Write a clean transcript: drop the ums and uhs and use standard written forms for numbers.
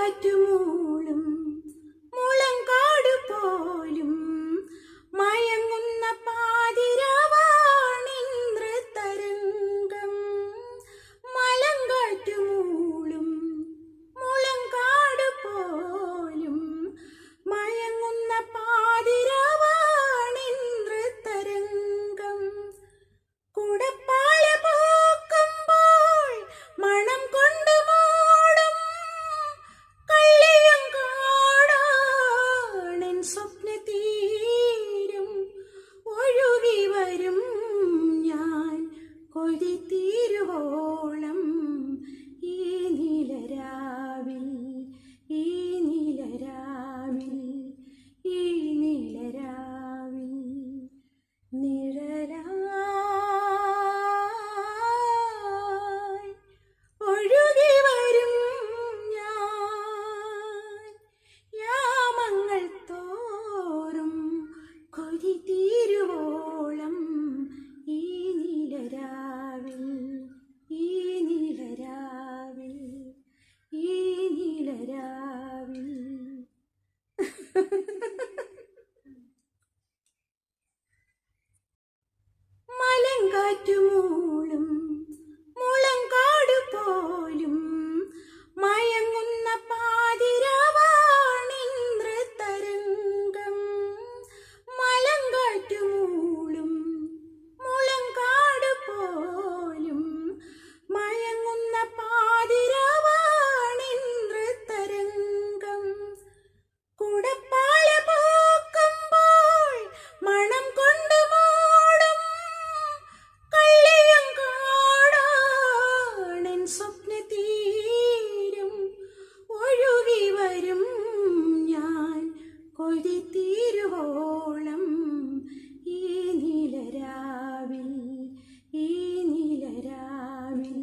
മലങ്കാറ്റുമൂളും മുളങ്കാട് പോലും മയങ്ങുന്ന പാതിരാവാണിന്ദ്രതരംഗം. മലങ്കാറ്റുമൂളും മുളങ്കാട് പോലും മയങ്ങുന്ന പാതിരാവാണിന്ദ്രതരംഗം. കുടപ്പാല പൂക്കുമ്പോൾ മണം കൊണ്ട് മൂടും കള്ളിയങ്കാടാണെൻ സ്വപ്നതീരം. ഒഴുകി വരും ഞാൻ കൊതി തീരുവോളം ഈ നീലരാവിൽ, ഈ നീലരാവിൽ, ഈ നീലരാവിൽ നിഴലായി ഒഴുകി വരും ഞാൻ. യാമങ്ങൾ തോറും കൊതി തീരുവോളം ഈ നീലരാവിൽ, ഈ നീലരാവിൽ, ഈ നീലരാവിൽ. മലങ്കാറ്റുമൂളും മുളങ്കാട് പോലും മയങ്ങുന്ന പാതിരാവാണിന്ദ്രതരംഗം. മലങ്കാറ്റുമൂളും മുളങ്കാട് പോലും മയങ്ങുന്ന പാതിരാവാണിന്ദ്രതരംഗം. കുടപ്പാല പൂക്കുമ്പോൾ മണം കൊണ്ട് മൂടും കള്ളിയങ്കാടാണെൻ സ്വപ്നതീരം. ഒഴുകി വരും ഞാൻ കൊതി തീരുവോളം ഈ നീലരാവിൽ, ഈ നീലരാവിൽ.